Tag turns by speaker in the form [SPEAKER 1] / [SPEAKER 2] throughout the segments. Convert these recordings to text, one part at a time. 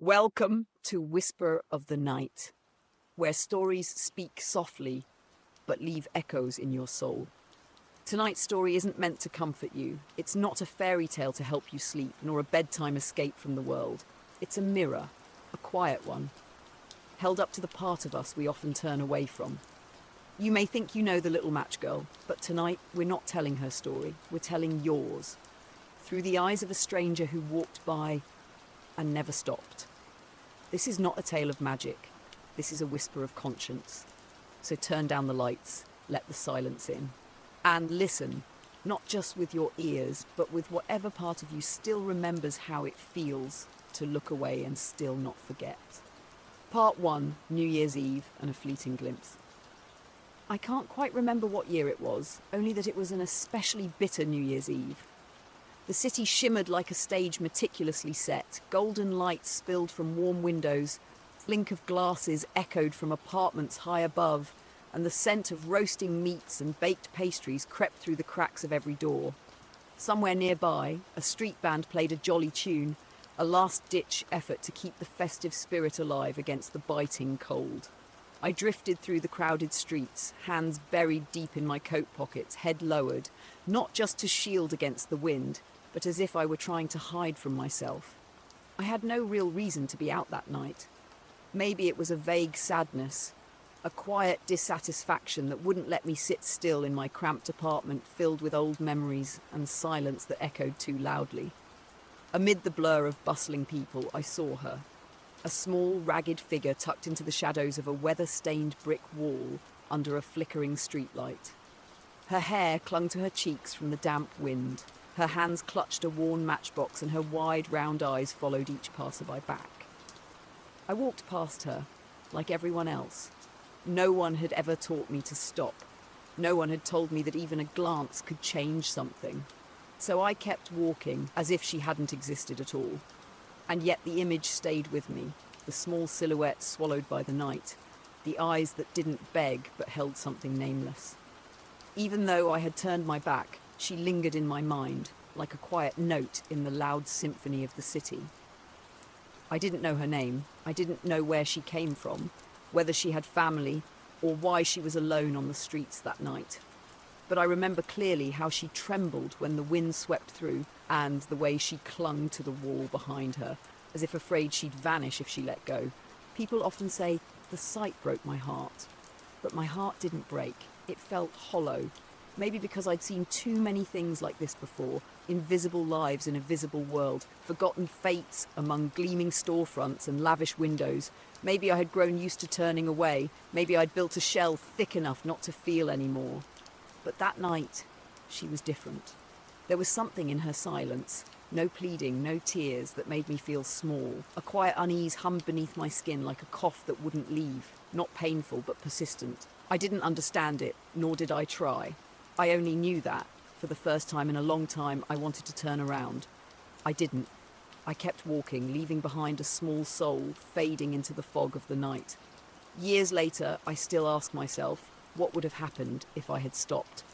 [SPEAKER 1] Welcome to Whisper of the Night, where stories speak softly but leave echoes in your soul. Tonight's story isn't meant to comfort you. It's not a fairy tale to help you sleep, nor a bedtime escape from the world. It's a mirror, a quiet one, held up to the part of us we often turn away from. You may think you know the little match girl, but tonight we're not telling her story. We're telling yours, through the eyes of a stranger who walked by and never stopped. This is not a tale of magic. This is a whisper of conscience. So turn down the lights, let the silence in, and listen, not just with your ears, but with whatever part of you still remembers how it feels to look away and still not forget. Part 1, New Year's Eve and a fleeting glimpse. I can't quite remember what year it was, only that it was an especially bitter New Year's Eve. The city shimmered like a stage meticulously set. Golden light spilled from warm windows, blink of glasses echoed from apartments high above, and the scent of roasting meats and baked pastries crept through the cracks of every door. Somewhere nearby, a street band played a jolly tune, a last-ditch effort to keep the festive spirit alive against the biting cold. I drifted through the crowded streets, hands buried deep in my coat pockets, head lowered, not just to shield against the wind, but as if I were trying to hide from myself. I had no real reason to be out that night. Maybe it was a vague sadness, a quiet dissatisfaction that wouldn't let me sit still in my cramped apartment filled with old memories and silence that echoed too loudly. Amid the blur of bustling people, I saw her. A small, ragged figure tucked into the shadows of a weather-stained brick wall under a flickering streetlight. Her hair clung to her cheeks from the damp wind. Her hands clutched a worn matchbox and her wide, round eyes followed each passerby back. I walked past her, like everyone else. No one had ever taught me to stop. No one had told me that even a glance could change something. So I kept walking as if she hadn't existed at all. And yet the image stayed with me, the small silhouette swallowed by the night, the eyes that didn't beg but held something nameless. Even though I had turned my back, she lingered in my mind, like a quiet note in the loud symphony of the city. I didn't know her name. I didn't know where she came from, whether she had family, or why she was alone on the streets that night. But I remember clearly how she trembled when the wind swept through, and the way she clung to the wall behind her, as if afraid she'd vanish if she let go. People often say, the sight broke my heart. But my heart didn't break. It felt hollow. Maybe because I'd seen too many things like this before, invisible lives in a visible world, forgotten fates among gleaming storefronts and lavish windows. Maybe I had grown used to turning away. Maybe I'd built a shell thick enough not to feel anymore. But that night, she was different. There was something in her silence, no pleading, no tears, that made me feel small. A quiet unease hummed beneath my skin like a cough that wouldn't leave, not painful but persistent. I didn't understand it, nor did I try. I only knew that, for the first time in a long time, I wanted to turn around. I didn't. I kept walking, leaving behind a small soul, fading into the fog of the night. Years later, I still ask myself, what would have happened if I had stopped?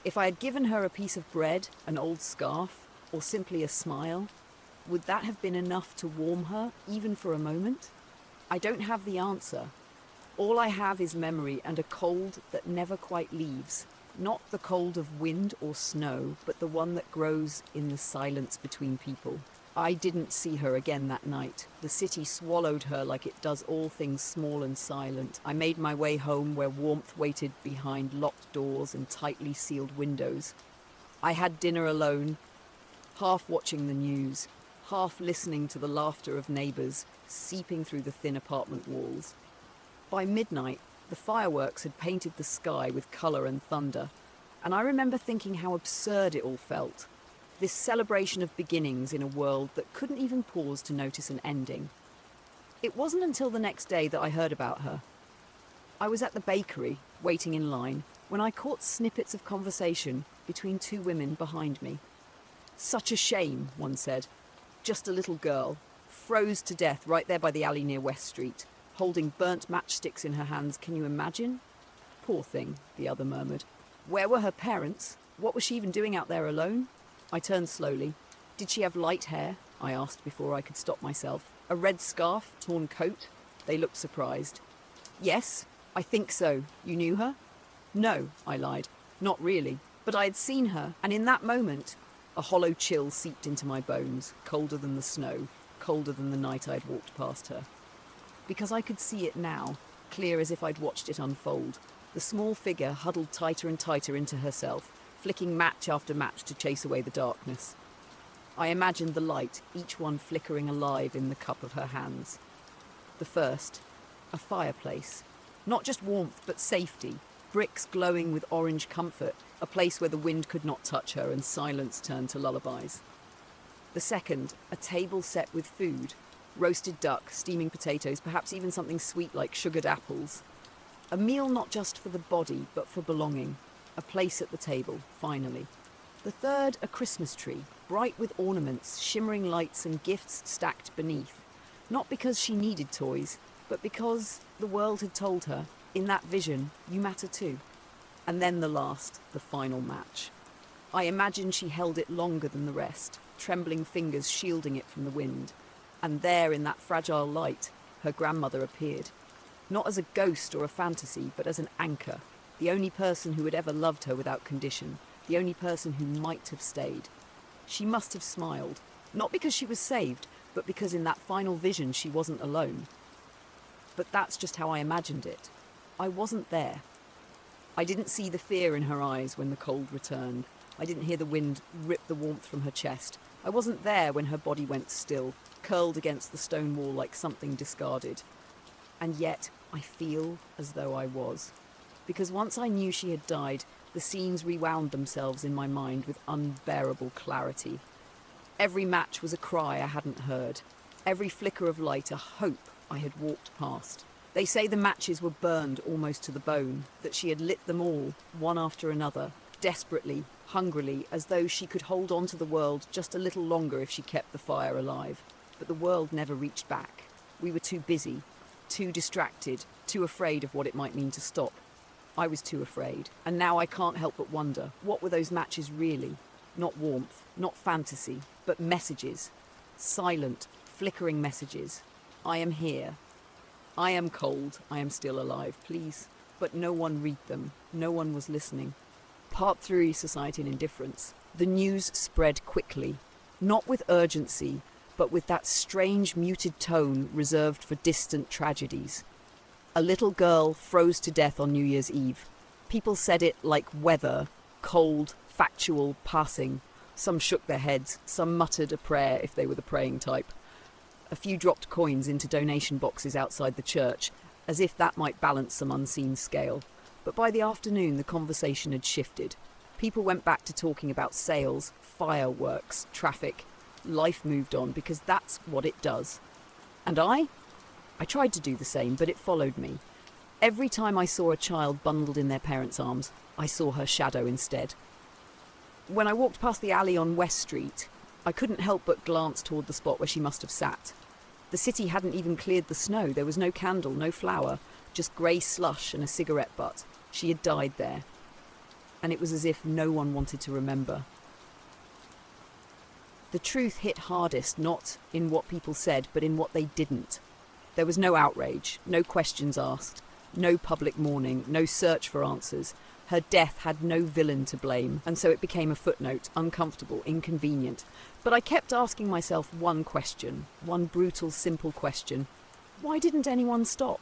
[SPEAKER 1] If I had given her a piece of bread, an old scarf, or simply a smile, would that have been enough to warm her, even for a moment? I don't have the answer. All I have is memory and a cold that never quite leaves. Not the cold of wind or snow, but the one that grows in the silence between people. I didn't see her again that night. The city swallowed her like it does all things small and silent. I made my way home where warmth waited behind locked doors and tightly sealed windows. I had dinner alone, half watching the news, half listening to the laughter of neighbours seeping through the thin apartment walls. By midnight, the fireworks had painted the sky with colour and thunder, and I remember thinking how absurd it all felt. This celebration of beginnings in a world that couldn't even pause to notice an ending. It wasn't until the next day that I heard about her. I was at the bakery, waiting in line, when I caught snippets of conversation between two women behind me. Such a shame, one said. Just a little girl, froze to death right there by the alley near West Street, holding burnt matchsticks in her hands. Can you imagine? Poor thing, the other murmured. Where were her parents? What was she even doing out there alone? I turned slowly. Did she have light hair? I asked before I could stop myself. A red scarf, torn coat? They looked surprised. Yes, I think so. You knew her? No, I lied. Not really. But I had seen her, and in that moment, a hollow chill seeped into my bones, colder than the snow, colder than the night I'd walked past her. Because I could see it now, clear as if I'd watched it unfold. The small figure huddled tighter and tighter into herself, flicking match after match to chase away the darkness. I imagined the light, each one flickering alive in the cup of her hands. The first, a fireplace. Not just warmth, but safety. Bricks glowing with orange comfort, a place where the wind could not touch her and silence turned to lullabies. The second, a table set with food. Roasted duck, steaming potatoes, perhaps even something sweet like sugared apples. A meal not just for the body, but for belonging. A place at the table, finally. The third, a Christmas tree, bright with ornaments, shimmering lights and gifts stacked beneath. Not because she needed toys, but because the world had told her, in that vision, you matter too. And then the last, the final match. I imagined she held it longer than the rest, trembling fingers shielding it from the wind. And there, in that fragile light, her grandmother appeared. Not as a ghost or a fantasy, but as an anchor. The only person who had ever loved her without condition. The only person who might have stayed. She must have smiled. Not because she was saved, but because in that final vision she wasn't alone. But that's just how I imagined it. I wasn't there. I didn't see the fear in her eyes when the cold returned. I didn't hear the wind rip the warmth from her chest. I wasn't there when her body went still, curled against the stone wall like something discarded. And yet, I feel as though I was. Because once I knew she had died, the scenes rewound themselves in my mind with unbearable clarity. Every match was a cry I hadn't heard. Every flicker of light a hope I had walked past. They say the matches were burned almost to the bone, that she had lit them all, one after another, desperately, hungrily, as though she could hold on to the world just a little longer if she kept the fire alive. But the world never reached back. We were too busy, too distracted, too afraid of what it might mean to stop. I was too afraid, and now I can't help but wonder, what were those matches really? Not warmth, not fantasy, but messages. Silent, flickering messages. I am here. I am cold, I am still alive, please. But no one read them, no one was listening. Part 3, Society and Indifference. The news spread quickly, not with urgency, but with that strange muted tone reserved for distant tragedies. A little girl froze to death on New Year's Eve. People said it like weather, cold, factual, passing. Some shook their heads, some muttered a prayer if they were the praying type. A few dropped coins into donation boxes outside the church, as if that might balance some unseen scale. But by the afternoon, the conversation had shifted. People went back to talking about sales, fireworks, traffic. Life moved on because that's what it does. And I tried to do the same, but it followed me. Every time I saw a child bundled in their parents' arms, I saw her shadow instead. When I walked past the alley on West Street, I couldn't help but glance toward the spot where she must have sat. The city hadn't even cleared the snow. There was no candle, no flower, just grey slush and a cigarette butt. She had died there. And it was as if no one wanted to remember. The truth hit hardest, not in what people said, but in what they didn't. There was no outrage, no questions asked, no public mourning, no search for answers. Her death had no villain to blame, and so it became a footnote, uncomfortable, inconvenient. But I kept asking myself one question, one brutal, simple question. Why didn't anyone stop?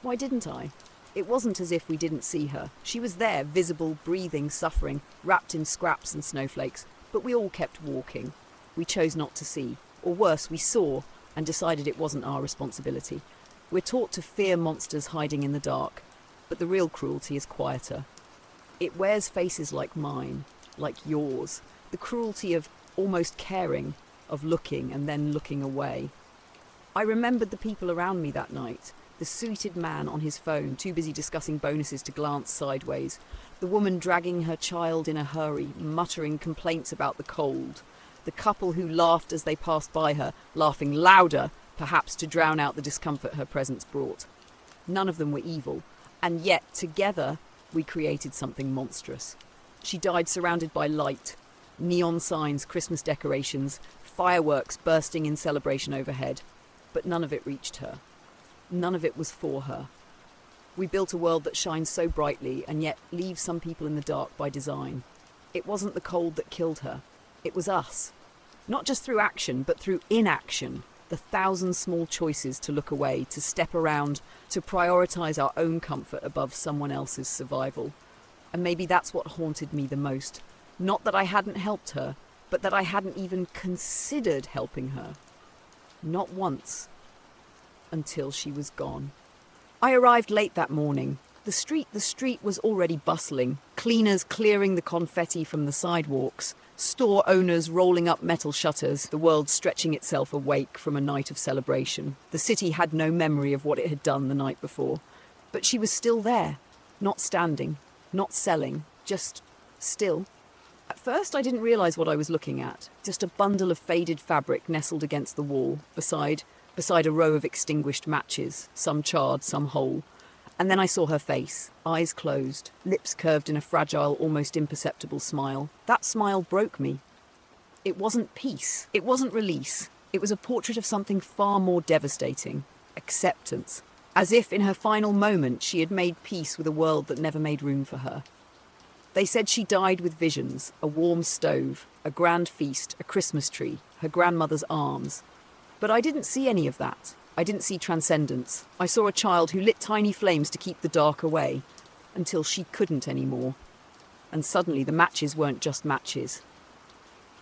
[SPEAKER 1] Why didn't I? It wasn't as if we didn't see her. She was there, visible, breathing, suffering, wrapped in scraps and snowflakes. But we all kept walking. We chose not to see. Or worse, we saw and decided it wasn't our responsibility. We're taught to fear monsters hiding in the dark, but the real cruelty is quieter. It wears faces like mine, like yours. The cruelty of almost caring, of looking and then looking away. I remembered the people around me that night. The suited man on his phone, too busy discussing bonuses to glance sideways. The woman dragging her child in a hurry, muttering complaints about the cold. The couple who laughed as they passed by her, laughing louder, perhaps to drown out the discomfort her presence brought. None of them were evil, and yet together we created something monstrous. She died surrounded by light, neon signs, Christmas decorations, fireworks bursting in celebration overhead. but none of it reached her. None of it was for her. We built a world that shines so brightly and yet leaves some people in the dark by design. It wasn't the cold that killed her. It was us. Not just through action, but through inaction. The thousand small choices to look away, to step around, to prioritize our own comfort above someone else's survival. And maybe that's what haunted me the most. Not that I hadn't helped her, but that I hadn't even considered helping her. Not once. Until she was gone. I arrived late that morning. The street was already bustling. Cleaners clearing the confetti from the sidewalks. Store owners rolling up metal shutters, the world stretching itself awake from a night of celebration. The city had no memory of what it had done the night before. But she was still there. Not standing. Not selling. Just still. At first I didn't realise what I was looking at. Just a bundle of faded fabric nestled against the wall, beside a row of extinguished matches, some charred, some whole. And then I saw her face, eyes closed, lips curved in a fragile, almost imperceptible smile. That smile broke me. It wasn't peace. It wasn't release. It was a portrait of something far more devastating. Acceptance. As if in her final moment she had made peace with a world that never made room for her. They said she died with visions, a warm stove, a grand feast, a Christmas tree, her grandmother's arms. But I didn't see any of that. I didn't see transcendence. I saw a child who lit tiny flames to keep the dark away, until she couldn't anymore. And suddenly the matches weren't just matches.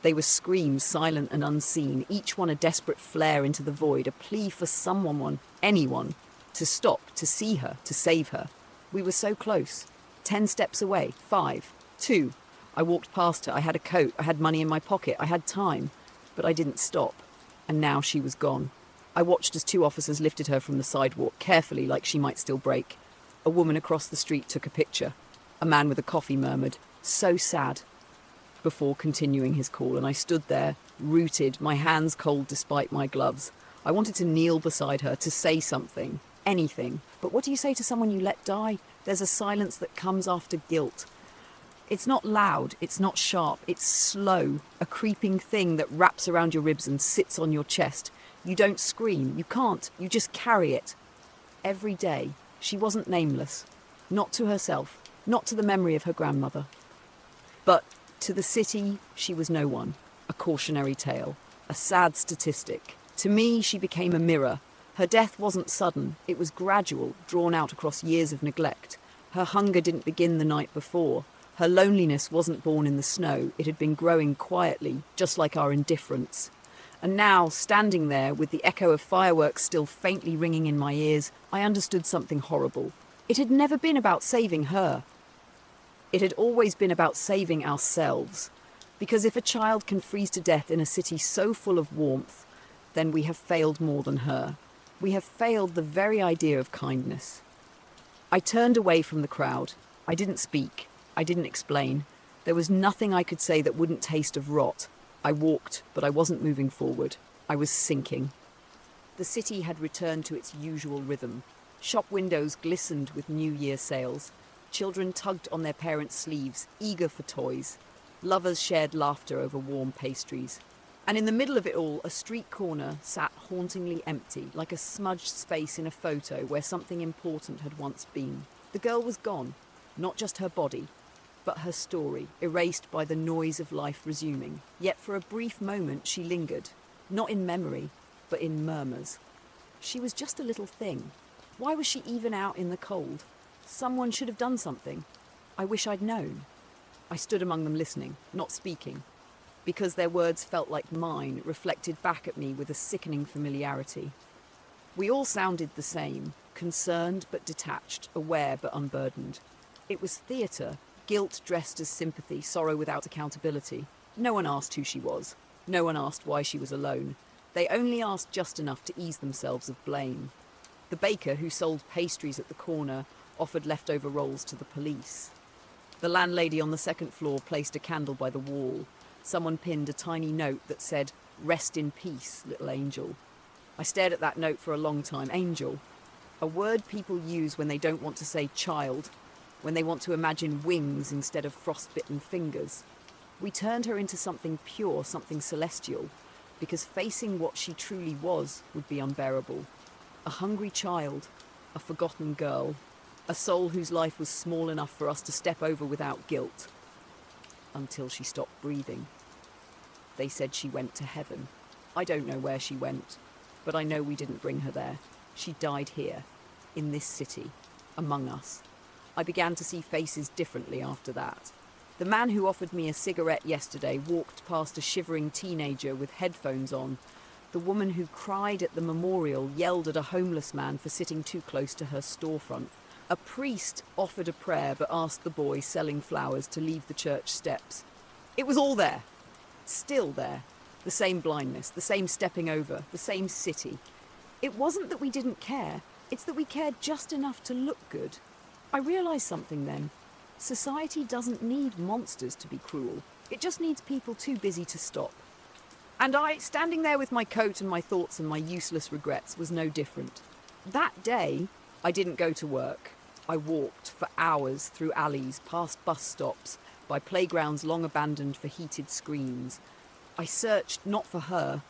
[SPEAKER 1] They were screams, silent and unseen, each one a desperate flare into the void, a plea for someone, anyone, to stop, to see her, to save her. We were so close. 10 steps away, 5, 2. I walked past her. I had a coat, I had money in my pocket, I had time. But I didn't stop. And now she was gone. I watched as 2 officers lifted her from the sidewalk, carefully, like she might still break. A woman across the street took a picture. A man with a coffee murmured, "So sad," before continuing his call, and I stood there, rooted, my hands cold despite my gloves. I wanted to kneel beside her, to say something, anything. But what do you say to someone you let die? There's a silence that comes after guilt. It's not loud, it's not sharp, it's slow, a creeping thing that wraps around your ribs and sits on your chest. You don't scream, you can't, you just carry it. Every day, she wasn't nameless. Not to herself, not to the memory of her grandmother. But to the city, she was no one. A cautionary tale, a sad statistic. To me, she became a mirror. Her death wasn't sudden, it was gradual, drawn out across years of neglect. Her hunger didn't begin the night before. Her loneliness wasn't born in the snow, it had been growing quietly, just like our indifference. And now, standing there, with the echo of fireworks still faintly ringing in my ears, I understood something horrible. It had never been about saving her. It had always been about saving ourselves. Because if a child can freeze to death in a city so full of warmth, then we have failed more than her. We have failed the very idea of kindness. I turned away from the crowd. I didn't speak. I didn't explain. There was nothing I could say that wouldn't taste of rot. I walked, but I wasn't moving forward. I was sinking. The city had returned to its usual rhythm. Shop windows glistened with New Year sales. Children tugged on their parents' sleeves, eager for toys. Lovers shared laughter over warm pastries. And in the middle of it all, a street corner sat hauntingly empty, like a smudged space in a photo where something important had once been. The girl was gone, not just her body, but her story, erased by the noise of life resuming. Yet for a brief moment she lingered, not in memory, but in murmurs. She was just a little thing. Why was she even out in the cold? Someone should have done something. I wish I'd known. I stood among them listening, not speaking, because their words felt like mine, reflected back at me with a sickening familiarity. We all sounded the same, concerned but detached, aware but unburdened. It was theatre, guilt dressed as sympathy, sorrow without accountability. No one asked who she was. No one asked why she was alone. They only asked just enough to ease themselves of blame. The baker who sold pastries at the corner offered leftover rolls to the police. The landlady on the second floor placed a candle by the wall. Someone pinned a tiny note that said, "Rest in peace, little angel." I stared at that note for a long time. Angel. A word people use when they don't want to say child, when they want to imagine wings instead of frostbitten fingers. We turned her into something pure, something celestial, because facing what she truly was would be unbearable. A hungry child, a forgotten girl, a soul whose life was small enough for us to step over without guilt. Until she stopped breathing. They said she went to heaven. I don't know where she went, but I know we didn't bring her there. She died here, in this city, among us. I began to see faces differently after that. The man who offered me a cigarette yesterday walked past a shivering teenager with headphones on. The woman who cried at the memorial yelled at a homeless man for sitting too close to her storefront. A priest offered a prayer but asked the boy selling flowers to leave the church steps. It was all there. Still there. The same blindness, the same stepping over, the same city. It wasn't that we didn't care, it's that we cared just enough to look good. I realised something then. Society doesn't need monsters to be cruel. It just needs people too busy to stop. And I, standing there with my coat and my thoughts and my useless regrets, was no different. That day, I didn't go to work. I walked for hours through alleys, past bus stops, by playgrounds long abandoned for heated screens. I searched not for her,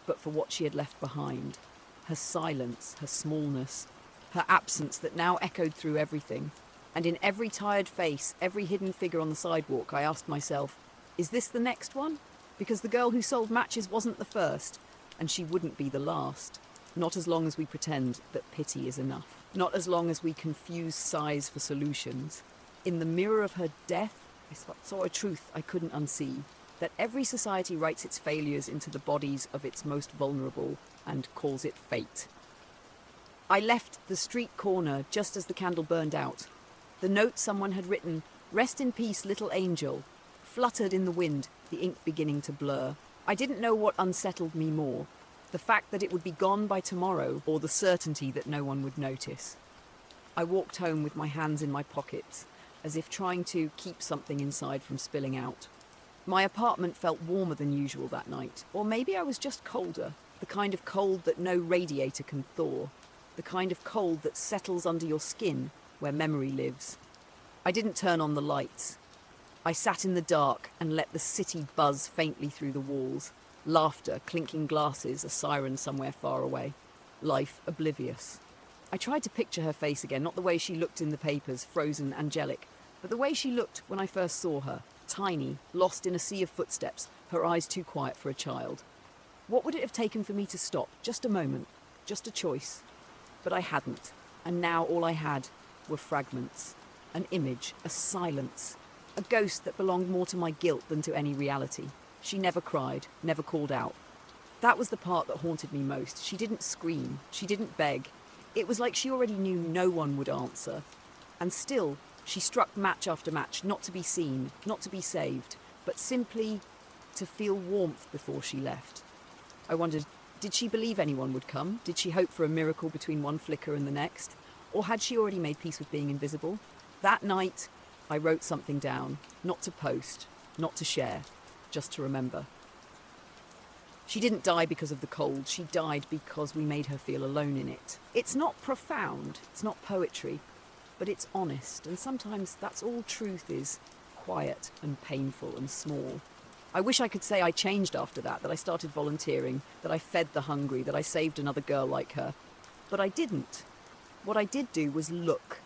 [SPEAKER 1] but for what she had left behind. Her silence, her smallness, her absence that now echoed through everything. And in every tired face, every hidden figure on the sidewalk, I asked myself, is this the next one? Because the girl who sold matches wasn't the first, and she wouldn't be the last. Not as long as we pretend that pity is enough. Not as long as we confuse sighs for solutions. In the mirror of her death, I saw a truth I couldn't unsee. That every society writes its failures into the bodies of its most vulnerable and calls it fate. I left the street corner just as the candle burned out. The note someone had written, "Rest in peace, little angel," fluttered in the wind, the ink beginning to blur. I didn't know what unsettled me more, the fact that it would be gone by tomorrow or the certainty that no one would notice. I walked home with my hands in my pockets, as if trying to keep something inside from spilling out. My apartment felt warmer than usual that night, or maybe I was just colder, the kind of cold that no radiator can thaw, the kind of cold that settles under your skin where memory lives. I didn't turn on the lights. I sat in the dark and let the city buzz faintly through the walls. Laughter, clinking glasses, a siren somewhere far away. Life oblivious. I tried to picture her face again, not the way she looked in the papers, frozen, angelic, but the way she looked when I first saw her, tiny, lost in a sea of footsteps, her eyes too quiet for a child. What would it have taken for me to stop? Just a moment, just a choice. But I hadn't, and now all I had were fragments. An image, a silence, a ghost that belonged more to my guilt than to any reality. She never cried, never called out. That was the part that haunted me most. She didn't scream, she didn't beg. It was like she already knew no one would answer. And still, she struck match after match, not to be seen, not to be saved, but simply to feel warmth before she left. I wondered, did she believe anyone would come? Did she hope for a miracle between one flicker and the next? Or had she already made peace with being invisible? That night, I wrote something down, not to post, not to share, just to remember. She didn't die because of the cold, she died because we made her feel alone in it. It's not profound, it's not poetry, but it's honest, and sometimes that's all truth is, quiet and painful and small. I wish I could say I changed after that I started volunteering, that I fed the hungry, that I saved another girl like her. But I didn't. What I did do was look,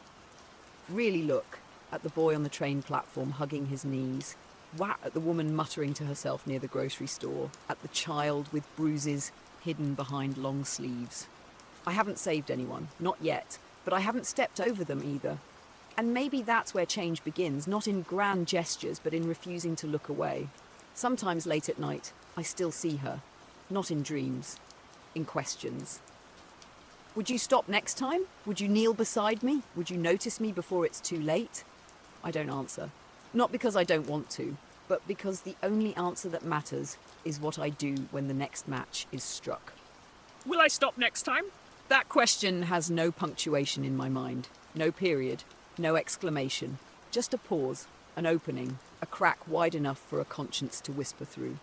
[SPEAKER 1] really look, at the boy on the train platform hugging his knees, at the woman muttering to herself near the grocery store, at the child with bruises hidden behind long sleeves. I haven't saved anyone, not yet, but I haven't stepped over them either. And maybe that's where change begins, not in grand gestures, but in refusing to look away. Sometimes late at night, I still see her, not in dreams, in questions. Would you stop next time? Would you kneel beside me? Would you notice me before it's too late? I don't answer. Not because I don't want to, but because the only answer that matters is what I do when the next match is struck.
[SPEAKER 2] Will I stop next time?
[SPEAKER 1] That question has no punctuation in my mind. No period, no exclamation. Just a pause, an opening, a crack wide enough for a conscience to whisper through.